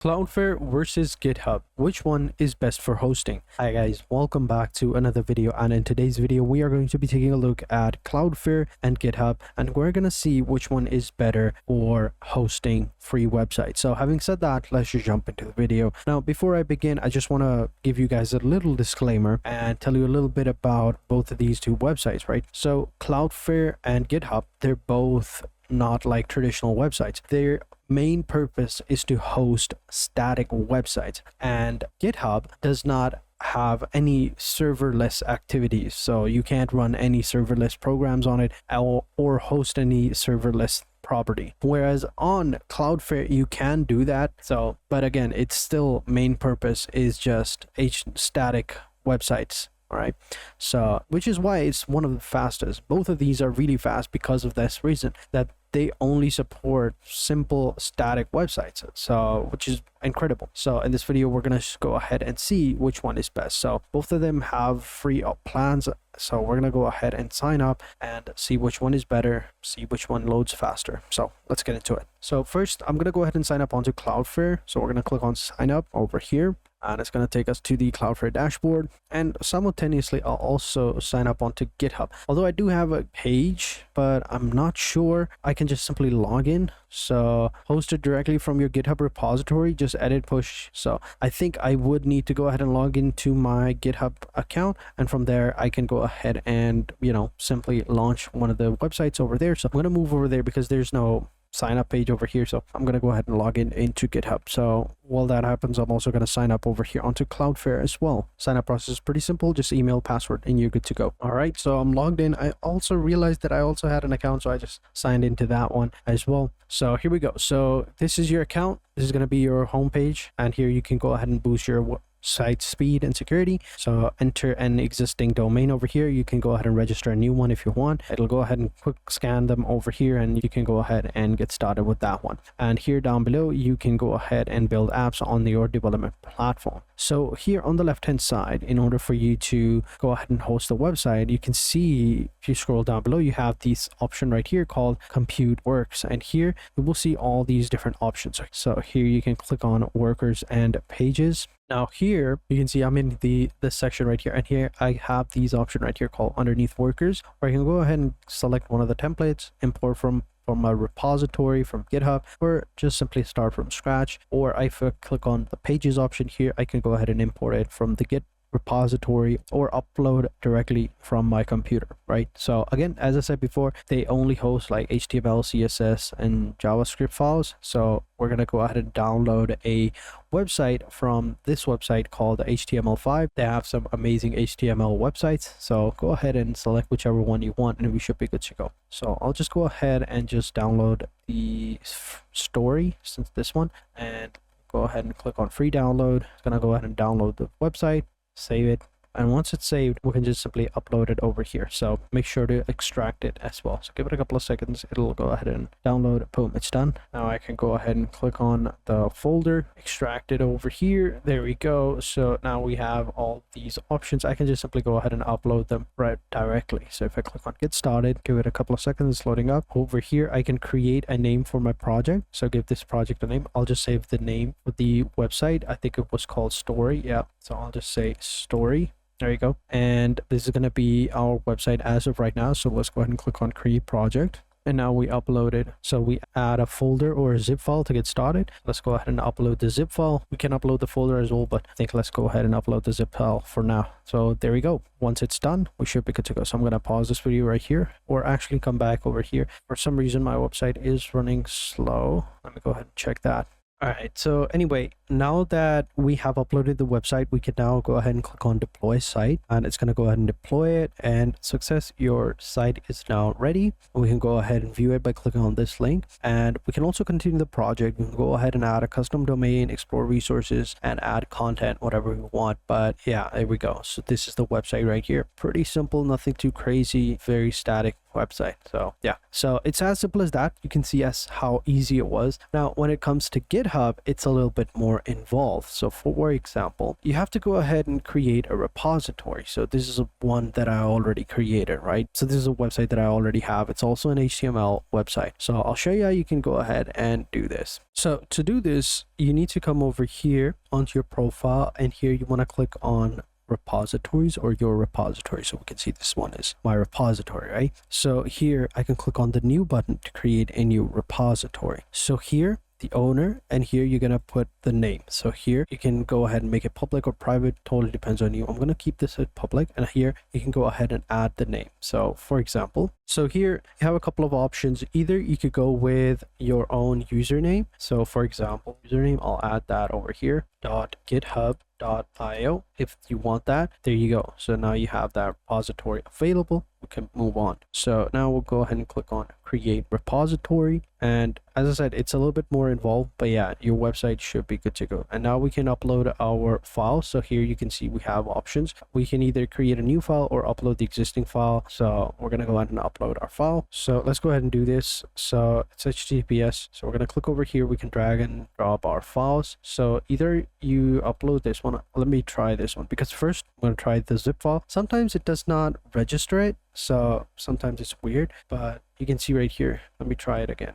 Cloudflare versus GitHub. Which one is best for hosting? Hi guys, welcome back to another video, and in today's video we are going to be taking a look at Cloudflare and GitHub, and we're going to see which one is better for hosting free websites. So having said that, let's just jump into the video. Now before I begin, I just want to give you guys a little disclaimer and tell you a little bit about both of these two websites, right? So Cloudflare and GitHub, they're both not like traditional websites. Their main purpose is to host static websites, and GitHub does not have any serverless activities, so you can't run any serverless programs on it or host any serverless property, whereas on Cloudflare you can do that. So but again, its still main purpose is just static websites. All right, so which is why it's one of the fastest. Both of these are really fast because of this reason, that they only support simple static websites, so which is incredible. So in this video we're gonna go ahead and see which one is best. So both of them have free plans, so we're gonna go ahead and sign up and see which one is better, see which one loads faster. So let's get into it. So first I'm gonna go ahead and sign up onto Cloudflare. So we're gonna click on sign up over here, and it's going to take us to the Cloudflare dashboard, and simultaneously I'll also sign up onto GitHub. Although I do have a page, but I'm not sure I can just simply log in. So host it directly from your GitHub repository, just edit push. So I think I would need to go ahead and log into my GitHub account, and from there I can go ahead and simply launch one of the websites over there. So I'm going to move over there because there's no sign up page over here, so I'm going to go ahead and log into GitHub. So while that happens, I'm also going to sign up over here onto Cloudflare as well. Sign up process is pretty simple, just email, password, and you're good to go. All right, so I'm logged in. I also realized that I also had an account, so I just signed into that one as well. So here we go. So this is your account. This is going to be your homepage, and here you can go ahead and boost your site speed and security. So enter an existing domain over here. You can go ahead and register a new one if you want. It'll go ahead and quick scan them over here, and you can go ahead and get started with that one. And here down below you can go ahead and build apps on your development platform. So here on the left hand side, in order for you to go ahead and host a website, you can see, if you scroll down below, you have this option right here called Compute Works, and here you will see all these different options. So here you can click on workers and pages. Now here you can see I'm in this section right here, and here I have these option right here called underneath workers, where I can go ahead and select one of the templates, import from a repository from GitHub, or just simply start from scratch. Or if I click on the pages option here, I can go ahead and import it from the Git repository or upload directly from my computer, right? So again, as I said before, they only host like HTML, CSS, and JavaScript files. So we're going to go ahead and download a website from this website called HTML5. They have some amazing HTML websites, so go ahead and select whichever one you want and we should be good to go. So I'll just go ahead and just download the story, since this one, and go ahead and click on free download. It's going to go ahead and download the website, save it, and once it's saved we can just simply upload it over here. So make sure to extract it as well. So give it a couple of seconds, it'll go ahead and download. Boom, it's done. Now I can go ahead and click on the folder, extract it over here. There we go. So now we have all these options. I can just simply go ahead and upload them right directly. So if I click on get started, give it a couple of seconds, it's loading up. Over here I can create a name for my project, so give this project a name. I'll just save the name of the website. I think it was called Story. Yeah, so I'll just say Story. There you go. And this is going to be our website as of right now. So let's go ahead and click on create project. And now we upload it. So we add a folder or a zip file to get started. Let's go ahead and upload the zip file. We can upload the folder as well, but I think let's go ahead and upload the zip file for now. So there we go. Once it's done, we should be good to go. So I'm going to pause this video right here, or actually come back over here. For some reason, my website is running slow. Let me go ahead and check that. All right, so anyway, now that we have uploaded the website, we can now go ahead and click on deploy site, and it's going to go ahead and deploy it, and success, your site is now ready. We can go ahead and view it by clicking on this link, and we can also continue the project. We can go ahead and add a custom domain, explore resources, and add content, whatever we want. But yeah, there we go. So this is the website right here. Pretty simple, nothing too crazy, very static website. So yeah, so it's as simple as that. You can see how easy it was. Now when it comes to GitHub, it's a little bit more more involved. So for example, you have to go ahead and create a repository. So this is one that I already created, right? So this is a website that I already have. It's also an HTML website. So I'll show you how you can go ahead and do this. So to do this, you need to come over here onto your profile, and here you want to click on repositories or your repository. So we can see this one is my repository, right? So here I can click on the new button to create a new repository. So here the owner, and here you're gonna put the name. So here you can go ahead and make it public or private, totally depends on you. I'm gonna keep this at public, and here you can go ahead and add the name. So for example, so here you have a couple of options. Either you could go with your own username. So for example, username, I'll add that over here, .github.io. If you want that, there you go. So now you have that repository available. We can move on. So now we'll go ahead and click on create repository, and as I said, it's a little bit more involved, but yeah, your website should be good to go. And now we can upload our file. So here you can see we have options. We can either create a new file or upload the existing file. So we're gonna go ahead and upload our file. So let's go ahead and do this. So it's HTTPS. So we're gonna click over here. We can drag and drop our files. So either you upload this one. Let me try this one, because first I'm gonna try the zip file. Sometimes it does not register it, so sometimes it's weird, but you can see right here. Let me try it again.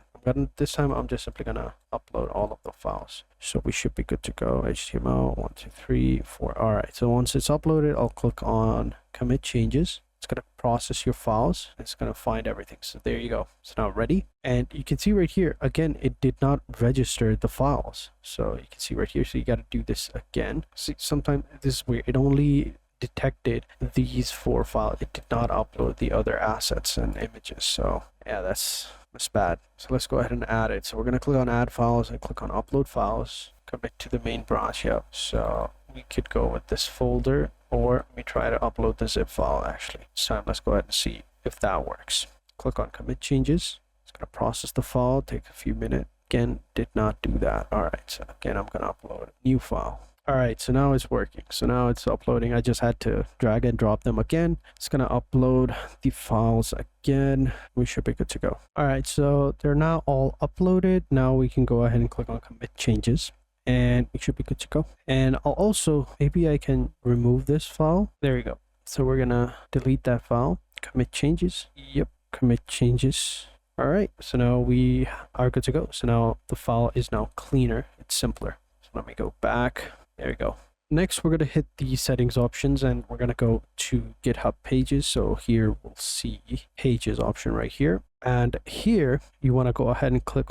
This time I'm just simply gonna upload all of the files, so we should be good to go. HTML 1 2 3 4. All right, so once it's uploaded, I'll click on commit changes. It's gonna process your files. It's gonna find everything. So there you go. It's now ready, and you can see right here again, it did not register the files. So you can see right here. So you got to do this again. See, sometimes this is weird. It only detected these 4 files. It did not upload the other assets and images. So yeah, that's bad. So let's go ahead and add it. So we're going to click on add files and click on upload files, commit to the main branch. Yeah, so we could go with this folder, or we try to upload the zip file actually. So let's go ahead and see if that works. Click on commit changes. It's going to process the file, take a few minutes. Again, did not do that. All right, so again, I'm going to upload a new file. All right, so now it's working. So now it's uploading. I just had to drag and drop them again. It's gonna upload the files again. We should be good to go. All right, so they're now all uploaded. Now we can go ahead and click on commit changes, and we should be good to go. And I'll also, maybe I can remove this file. There we go. So we're gonna delete that file. Commit changes. Yep, commit changes. All right, so now we are good to go. So now the file is now cleaner. It's simpler. So let me go back. There we go. Next, we're going to hit the settings options, and we're going to go to GitHub pages. So here we'll see pages option right here. And here you want to go ahead and click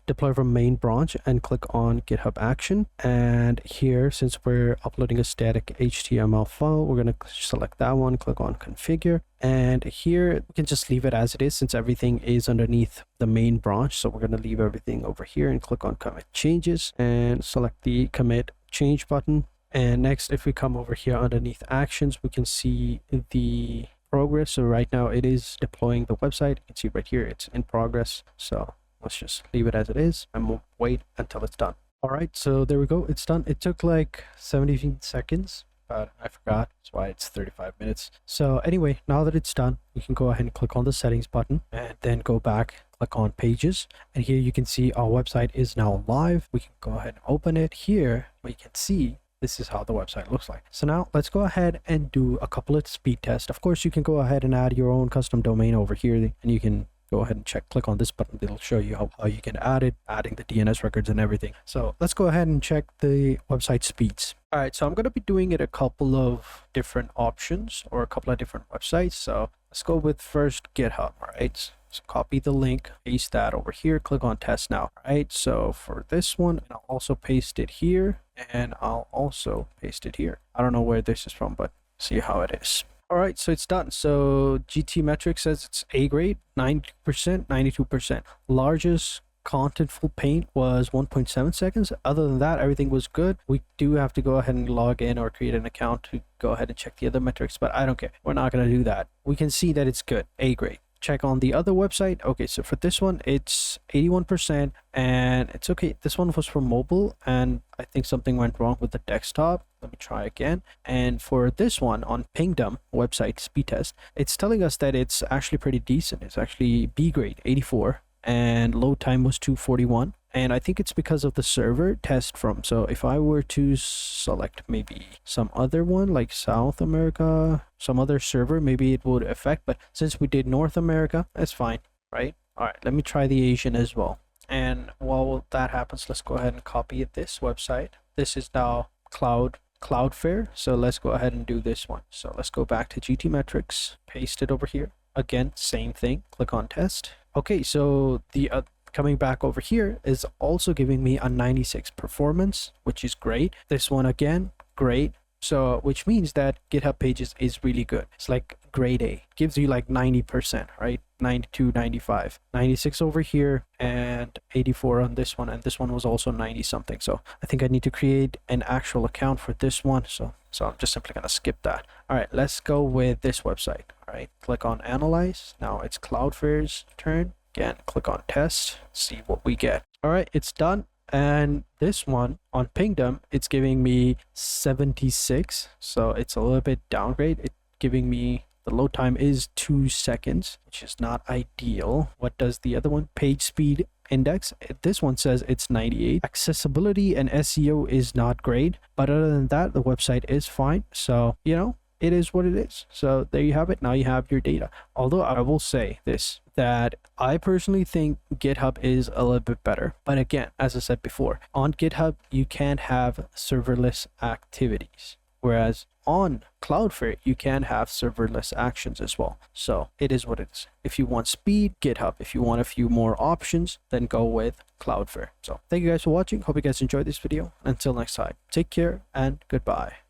deploy from main branch and click on GitHub action. And here, since we're uploading a static HTML file, we're going to select that one, click on configure. And here we can just leave it as it is, since everything is underneath the main branch. So we're going to leave everything over here and click on commit changes and select the commit change button. And next, if we come over here underneath actions, we can see the progress. So right now it is deploying the website. You can see right here it's in progress. So let's just leave it as it is and we'll wait until it's done. All right, so there we go. It's done. It took like 17 seconds, but I forgot. That's why it's 35 minutes. So anyway, now that it's done, we can go ahead and click on the settings button and then go back, click on pages. And here you can see our website is now live. We can go ahead and open it. Here we can see this is how the website looks like. So now let's go ahead and do a couple of speed tests. Of course, you can go ahead and add your own custom domain over here, and you can go ahead and click on this button. It'll show you how you can add it, adding the DNS records and everything. So let's go ahead and check the website speeds. All right, so I'm going to be doing it a couple of different options or a couple of different websites. So let's go with first GitHub. All right, so copy the link, paste that over here, click on test now. All right, so for this one, I'll also paste it here, and I'll also paste it here. I don't know where this is from, but see how it is. All right, so it's done. So GT metric says it's A grade, 90%, 92%. Largest contentful paint was 1.7 seconds. Other than that, everything was good. We do have to go ahead and log in or create an account to go ahead and check the other metrics, but I don't care. We're not going to do that. We can see that it's good, A grade. Check on the other website. Okay, so for this one, it's 81%, and it's okay. This one was for mobile, and I think something went wrong with the desktop. Let me try again. And for this one on Pingdom website speed test, it's telling us that it's actually pretty decent. It's actually B grade, 84, and load time was 241, And I think it's because of the server test from. So if I were to select maybe some other one like South America, some other server, maybe it would affect. But since we did North America, that's fine, right? All right, let me try the Asian as well. And while that happens, let's go ahead and copy this website. This is now Cloudflare. So let's go ahead and do this one. So let's go back to GTmetrix, paste it over here. Again, same thing, click on test. Okay, so the coming back over here is also giving me a 96 performance, which is great. This one again, great. So which means that GitHub Pages is really good. It's like grade A, gives you like 90%, right? 92, 95, 96 over here, and 84 on this one. And this one was also 90 something. So I think I need to create an actual account for this one. So I'm just simply gonna skip that. All right, let's go with this website. All right, click on analyze. Now it's Cloudflare's turn. Again, click on test, see what we get. All right, it's done. And this one on Pingdom, it's giving me 76. So it's a little bit downgrade. It's giving me, the load time is 2 seconds, which is not ideal. What does the other one? Page speed index. This one says it's 98. Accessibility and SEO is not great. But other than that, the website is fine. So, you know, it is what it is. So there you have it. Now you have your data. Although I will say this, that I personally think GitHub is a little bit better. But again, as I said before, on GitHub, you can't have serverless activities. Whereas on Cloudflare, you can have serverless actions as well. So it is what it is. If you want speed, GitHub. If you want a few more options, then go with Cloudflare. So thank you guys for watching. Hope you guys enjoyed this video. Until next time, take care and goodbye.